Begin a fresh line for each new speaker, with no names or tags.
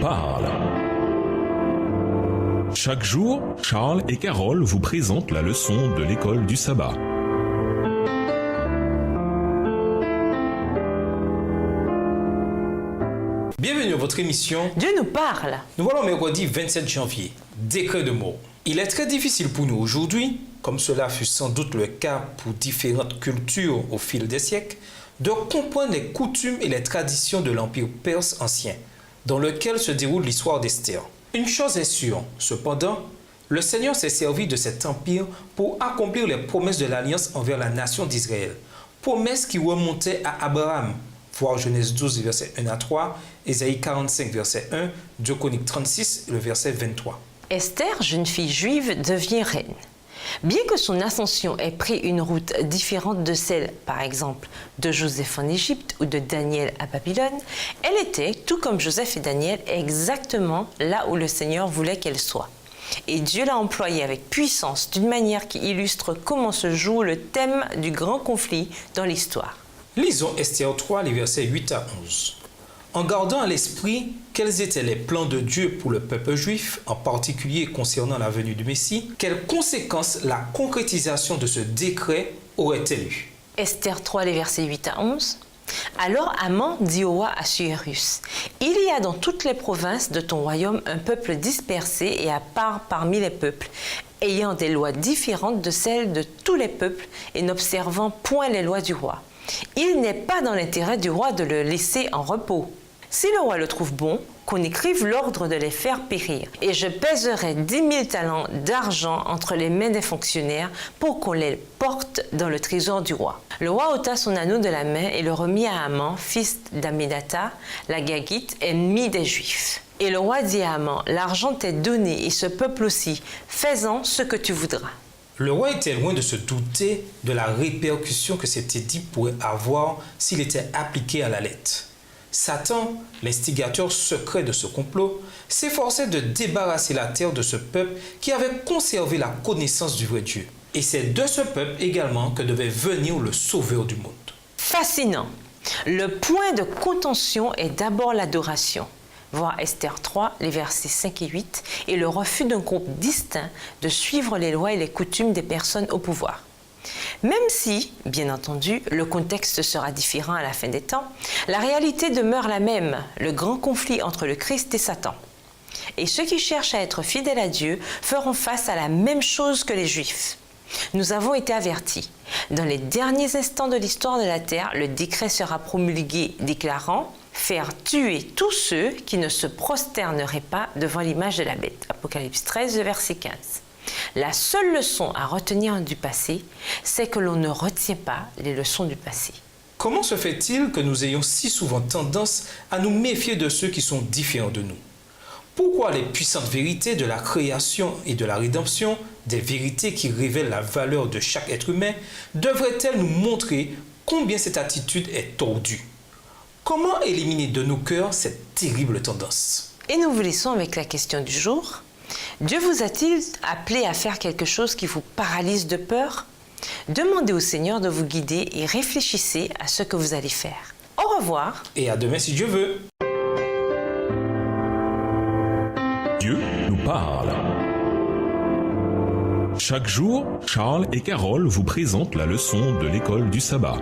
parle. Chaque jour, Charles et Carole vous présentent la leçon de l'école du sabbat.
Bienvenue à votre émission
Dieu nous parle.
Nous voilà au mercredi 27 janvier, décret de mort. Il est très difficile pour nous aujourd'hui, comme cela fut sans doute le cas pour différentes cultures au fil des siècles, de comprendre les coutumes et les traditions de l'Empire perse ancien, dans lequel se déroule l'histoire d'Esther. Une chose est sûre, cependant, le Seigneur s'est servi de cet empire pour accomplir les promesses de l'Alliance envers la nation d'Israël, promesses qui remontaient à Abraham, voir Genèse 12, verset 1 à 3, Ésaïe 45, verset 1, 2 Chroniques 36, le verset 23.
Esther, jeune fille juive, devient reine. Bien que son ascension ait pris une route différente de celle, par exemple, de Joseph en Égypte ou de Daniel à Babylone, elle était, tout comme Joseph et Daniel, exactement là où le Seigneur voulait qu'elle soit. Et Dieu l'a employée avec puissance d'une manière qui illustre comment se joue le thème du grand conflit dans l'histoire.
Lisons Esther 3, les versets 8 à 11. En gardant à l'esprit quels étaient les plans de Dieu pour le peuple juif, en particulier concernant la venue du Messie, quelles conséquences la concrétisation de ce décret aurait-elle eu?
Esther 3, les versets 8 à 11. Alors Haman dit au roi Assuérus, « Il y a dans toutes les provinces de ton royaume un peuple dispersé et à part parmi les peuples, ayant des lois différentes de celles de tous les peuples et n'observant point les lois du roi. Il n'est pas dans l'intérêt du roi de le laisser en repos. Si le roi le trouve bon, qu'on écrive l'ordre de les faire périr, et je pèserai 10 000 talents d'argent entre les mains des fonctionnaires pour qu'on les porte dans le trésor du roi. » Le roi ôta son anneau de la main et le remit à Haman, fils d'Ammédatha, la Gagite, ennemi des Juifs. Et le roi dit à Haman, « L'argent t'est donné et ce peuple aussi, fais-en ce que tu voudras. »
Le roi était loin de se douter de la répercussion que cet édit pourrait avoir s'il était appliqué à la lettre. Satan, l'instigateur secret de ce complot, s'efforçait de débarrasser la terre de ce peuple qui avait conservé la connaissance du vrai Dieu. Et c'est de ce peuple également que devait venir le sauveur du monde.
Fascinant! Le point de contention est d'abord l'adoration. Voir Esther 3, les versets 5 et 8, et le refus d'un groupe distinct de suivre les lois et les coutumes des personnes au pouvoir. Même si, bien entendu, le contexte sera différent à la fin des temps, la réalité demeure la même, le grand conflit entre le Christ et Satan. Et ceux qui cherchent à être fidèles à Dieu feront face à la même chose que les Juifs. Nous avons été avertis. Dans les derniers instants de l'histoire de la terre, le décret sera promulgué déclarant « Faire tuer tous ceux qui ne se prosterneraient pas devant l'image de la bête » Apocalypse 13, verset 15. La seule leçon à retenir du passé, c'est que l'on ne retient pas les leçons du passé.
Comment se fait-il que nous ayons si souvent tendance à nous méfier de ceux qui sont différents de nous? Pourquoi les puissantes vérités de la création et de la rédemption, des vérités qui révèlent la valeur de chaque être humain, devraient-elles nous montrer combien cette attitude est tordue? Comment éliminer de nos cœurs cette terrible tendance?
Et nous vous laissons avec la question du jour. Dieu vous a-t-il appelé à faire quelque chose qui vous paralyse de peur? Demandez au Seigneur de vous guider et réfléchissez à ce que vous allez faire. Au revoir.
Et à demain si Dieu veut.
Dieu nous parle. Chaque jour, Charles et Carole vous présentent la leçon de l'école du sabbat.